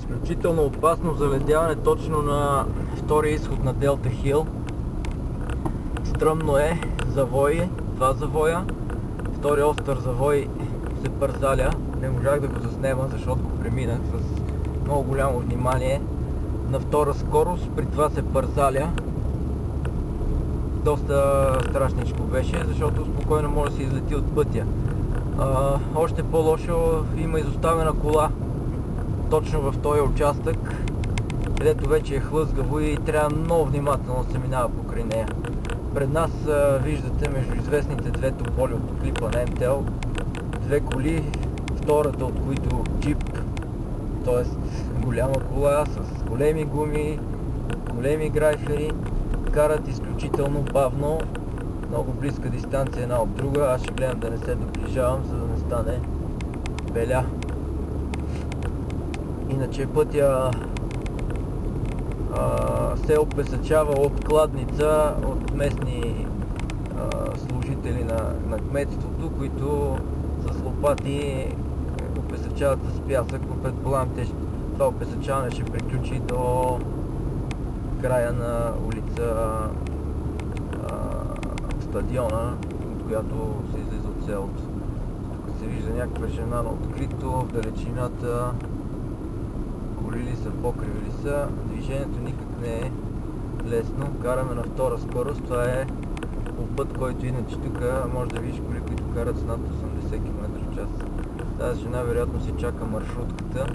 Изключително опасно заледяване точно на втория изход на Делта Хил. Стръмно е, завои, два завоя. Втори остър завой се парзаля. Не можах да го заснема, защото го преминах с много голямо внимание. На втора скорост, при това се парзаля. Доста страшничко беше, защото спокойно може да се излети от пътя. Още по-лошо, има изоставена кола точно в този участък, където вече е хлъзгаво и трябва много внимателно да се минава покрай нея. Пред нас виждате между известните две тополи от клипа на MTL две коли, втората от които джип, т.е. голяма кола с големи гуми, големи грайфери, карат изключително бавно, много близка дистанция една от друга. Аз ще гледам да не се доближавам, за да не стане беля. Иначе пътя се опесачава от кладница, от местни служители на кметството, които с лопати опесачават с пясък. Предполагам, това опесачаване ще приключи до края на улица Стадиона, от която се излиза от селото. Тук се вижда някаква жена на открито, в далечината коли ли са, покриви ли са. Движението никак не е лесно. Караме на втора скорост. Това е по път, който иначе тук може да видиш коли, които карат с над 80 км в час. Тази жена вероятно се чака маршрутката.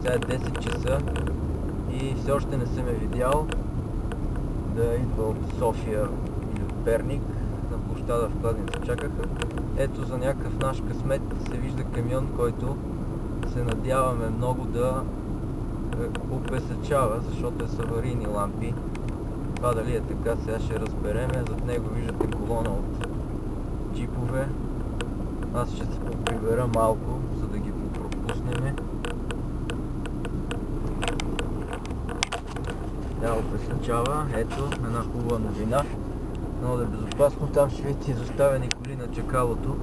Сега е 10 часа и все още не съм я видял да идва от София или от Перник. На площада в Кладница чакаха. Ето, за някакъв наш късмет се вижда камион, който се надяваме много да опесачава, защото е с аварийни лампи. Това дали е така, сега ще разбереме. Зад него виждате колона от джипове. Аз ще се поприбера малко, за да ги пропуснем. Тя опесачава. Ето, една хубава новина. Много да е безопасно. Там ще видите изоставени коли на чакалото.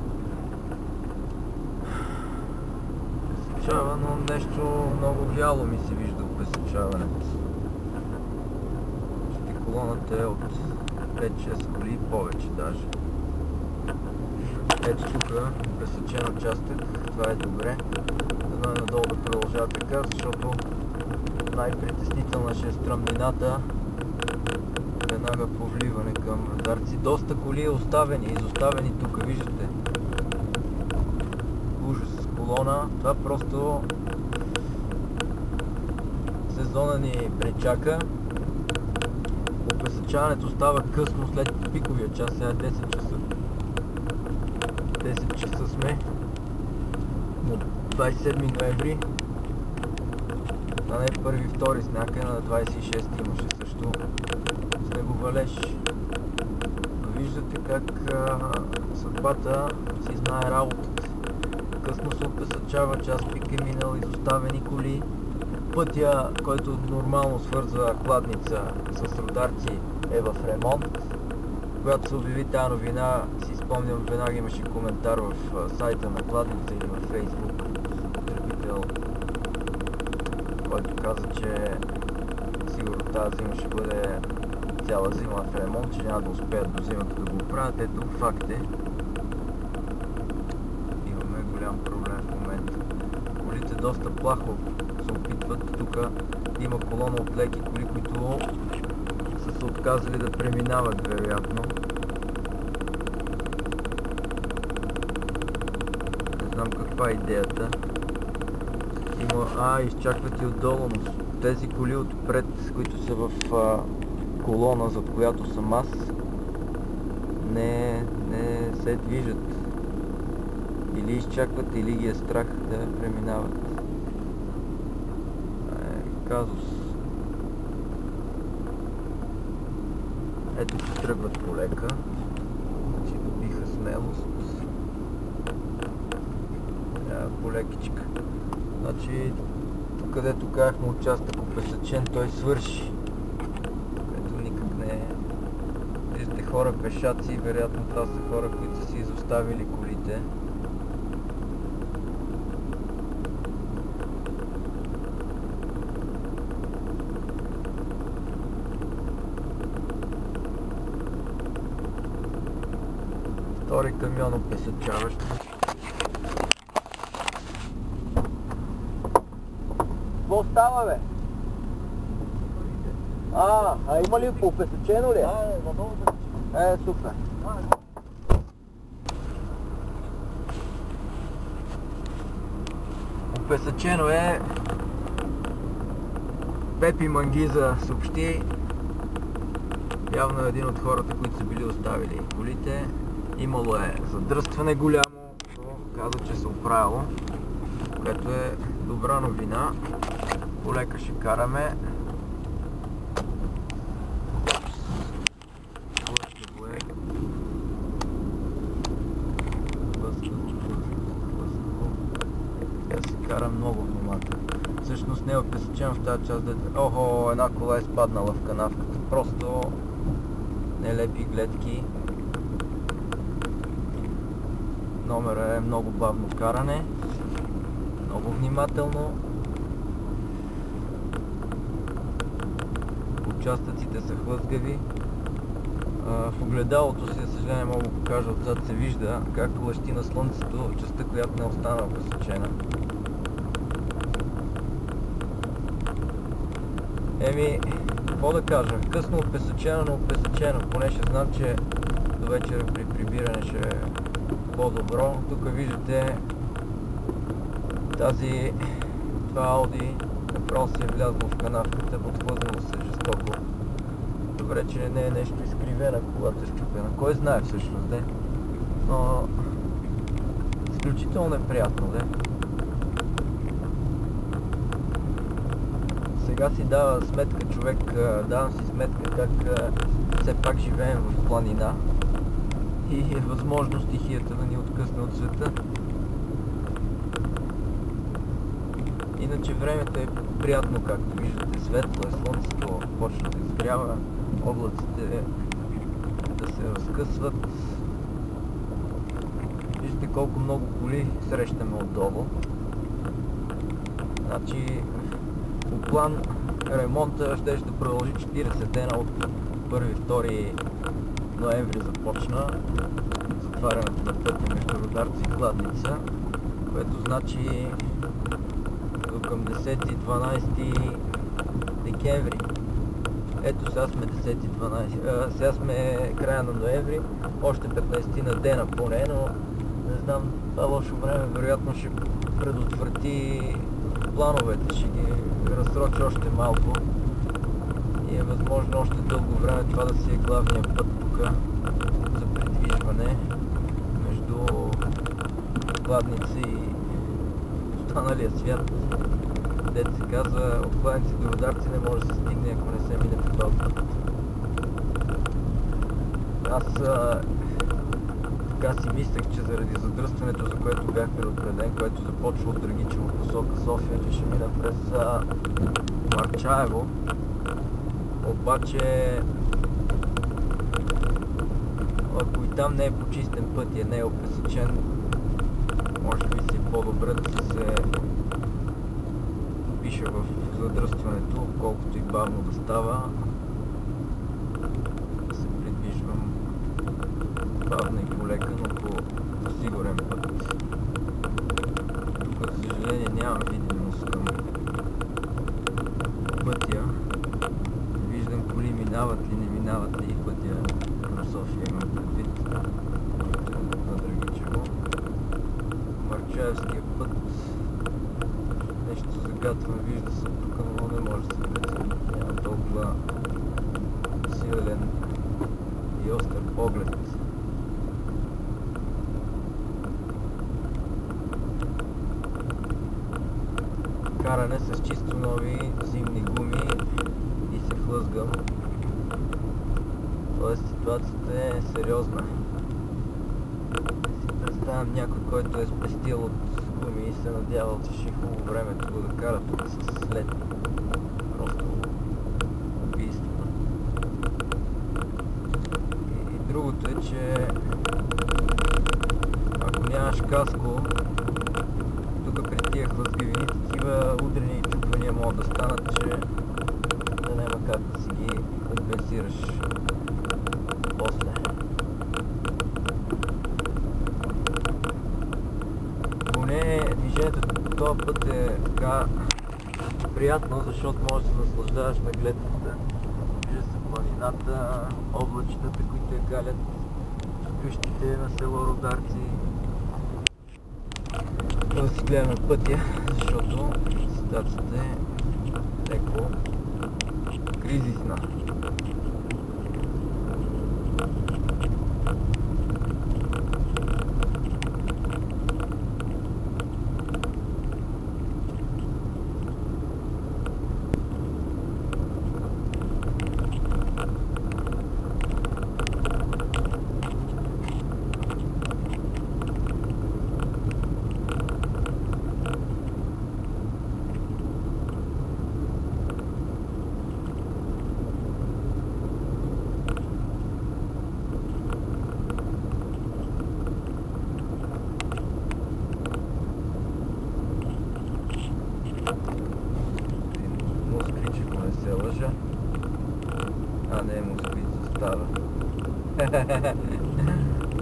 Но нещо много вяло ми се вижда опесачаването. Колоната е от 5-6 коли, повече даже. Ето тук опесачен участък, това е добре. Дано е надолу да продължава така, защото най-притеснителна ще е стръмнината. Веднага по вливане към радарци. Доста коли оставени, изоставени тук, виждате. Ужас. Колона. Това просто сезона ни пречака. Опесачаването става късно след пиковия час, сега е 10 часа. 10 часа сме на 27 ноември. А не 1-2 сняга, на 26 имаше също снеговалеж. Виждате как съдбата си знае работата. Късно се опесачава, час пик е минал, изоставени коли. Пътя, който нормално свързва Кладница с Рударци, е в ремонт. Когато се обяви тази новина, си спомням, веднага имаше коментар в сайта на Кладница или в Facebook. Потребител, който каза, че сигурно тази зима ще бъде цяла зима в ремонт, че няма да успеят до зимата да го оправят. Ето, факт е. Голям проблем в момента. Колите доста плахо се опитват. Тук има колона от леки коли, които са се отказали да преминават, вероятно. Не знам каква е идеята. Има... изчакват и отдолу, но тези коли отпред, които са в колона, зад която съм аз, не се движат. Или изчакват, или ги е страх да преминават. Казус. Ето, че тръгват полека. Значи добиха смелост. Полекичка. Значи, тук където казахме участък опесачен, той свърши. Ето никак не е. Виждате хора пешаци, вероятно това са хора, които са си изоставили колите. Втори камион опесъчаващ. Какво става, бе? А има ли опесъчено ли? Надолу да супер. Опесъчено е. Пепи Мангиза съобщи. Явно е един от хората, които са били оставили колите. Имало е задръстване голямо, но каза, че се оправило, което е добра новина. Полека ще караме. Сега се кара много внимателно. Всъщност не е опесъчен в тази част. Охо, една кола е спаднала в канавката. Просто нелепи гледки. Номера е много бавно каране. Много внимателно. Участъците са хлъзгави. В огледалото си, за съжаление, мога да покажа отзад, се вижда как лъщи на слънцето частта, която не е останала опесъчена. Какво да кажа? Късно опесъчено, но опесъчено. Поне ще знам, че до вечера при прибиране ще е по-добро. Тук виждате това Ауди направо се е влязло в канавката, подхлъзнало се жестоко. Добре, че не е нещо изкривена, колата е щупена. Кой знае всъщност, де? Но изключително неприятно, де? Сега си дава сметка човек, давам си сметка как все пак живеем в планина и е възможно стихията да ни откъсне от света. Иначе времето е приятно, както виждате, светло е, слънцето почна да изгрява, облаците да се разкъсват. Виждате колко много коли срещаме отдолу. Значи, по план ремонта ще продължи 40 дена от 1-2 ноември започна затварянето на пътя между Рударци и Кладница, което значи до към 10-12 декември. Ето сега сме 10-12, сега сме края на ноември, още 15 на дена поне, но не знам, това лошо време вероятно ще предотврати плановете, ще ги разсрочи още малко и е възможно още дълго време това да си е главният път тук за придвижване между Кладница и останалия свят. Дето се казва, от Кладница до Рударци не може да се стигне, ако не се мине по този път. Аз така си мислех, че заради задръстването, за което бях предупреден, което започва от Драгичево посока София, че ще мина през Марчаево. Обаче, ако и там не е почистен път и не е опесъчен, може би си е по-добре да се пише в задръстването, колкото и бавно да става. Да се придвижвам бавно и полека, но по сигурен път. Тук, за съжаление, нямам видимост към пътя. Виждам коли минават ли, не минават ли пътя към София, имам предвид на Драгичево. Марчаевския път нещо загатвам, вижда се тук, но не може да се прецени. Няма толкова силен и остър поглед. Каране с чисто нови зимни гуми и се хлъзгам. Тоест ситуацията е сериозна. Си представям някой, който е спестил от гуми и се надявал, че ще е хубаво времето го да кара тук с лед. Просто убийство. И другото е, че ако нямаш каско, тук при тия хлъзгавини такива удрени и чупвания могат да станат, че да няма как да си ги компенсираш после. Движението по този път е така приятно, защото можеш да се наслаждаваш на гледката. Вижда се планината, облачетата, които я галят, къщите на село Рударци. Да си гледаме пътя, защото ситуацията е леко кризисна. Москвич, ако не се лъжа. А, не, москвич застава.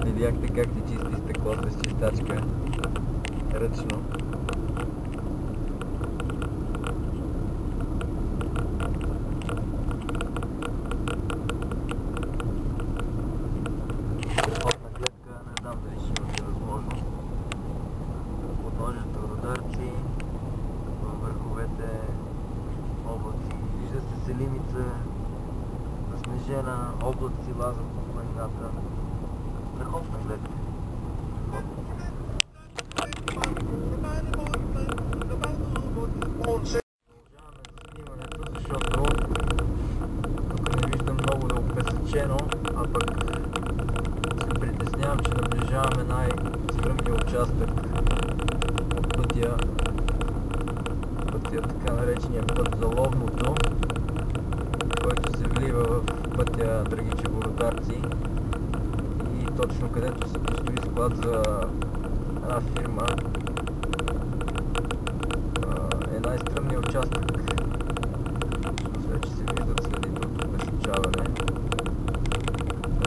Видяхте как ти чисти стъклото с чистачка. Ръчно. Страхотна гледка, не знам дали ще имате възможност. Подножието Рударци, във върховете облаци. Вижда се селиница, заснежена, облаци лазат по планината. Страхотна гледка. Продължаваме за снимането, защото тук не виждам много да опесъчено, а пък се притеснявам, че наближаваме най-стръмния участък от пътя, така наречения път за Ловното, който се влива в пътя Драгичево Рударци и точно където се построи склад за една фирма е най-стръмният участък. Вече се виждат следите от обезсъчаване.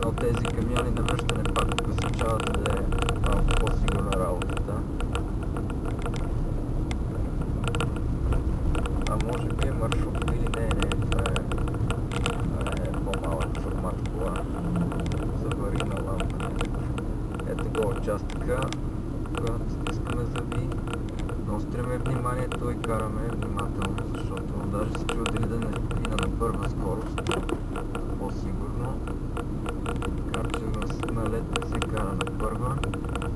Но тези камиони на връщане пак обезсъчават, за да е малко по-сигурна работата. А може би е маршрут или не, това е по-малък формат кола за аварийна лампа. Ето го участъка, когато стискаме зъби, наостряме вниманието и караме внимателно, защото даже се чува дали да не мина на първа скорост, по-сигурно. Така че на лед не се кара на първа.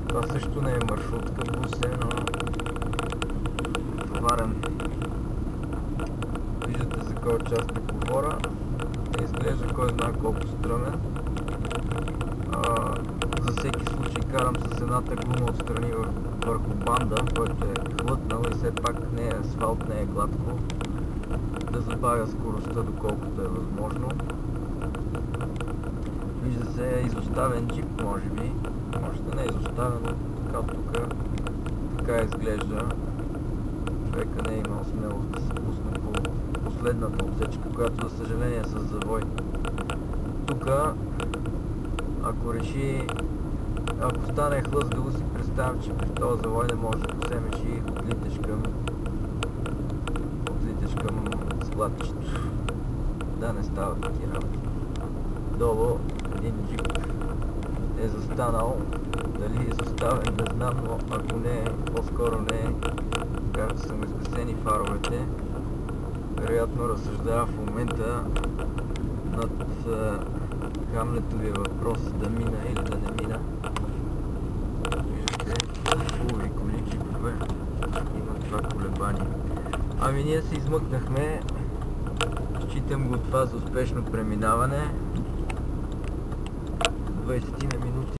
Това също не е маршрутка, бус е, но товарен. Виждате за кой участък говоря. Не изглежда кой знае колко стръмен. За всеки случай карам с едната гума отстрани върху банда, който е хлътнал и все пак не е асфалт, не е гладко. Да забавя скоростта доколкото е възможно. Вижда се изоставен джип, може би. Може да не е изоставен, но така тук така изглежда. Човека не е имал смелост да се пусне по последната отсечка, която за съжаление е с завой. Тук, ако стане хлъзгаво, си представям, че при този завой не може да посемеш и отлиташ към складчето. Да не става таки работи. Долу един джип е застанал. Дали е заставен, не знам, но ако не е, по-скоро не е, както са му изгасени фаровете, вероятно разсъждава в момента над хамлетовия въпрос да мина или да не мина. Виждате, хубави коли, джипове, има това колебание. Ами ние се измъкнахме, считам го това за успешно преминаване. 20 на минути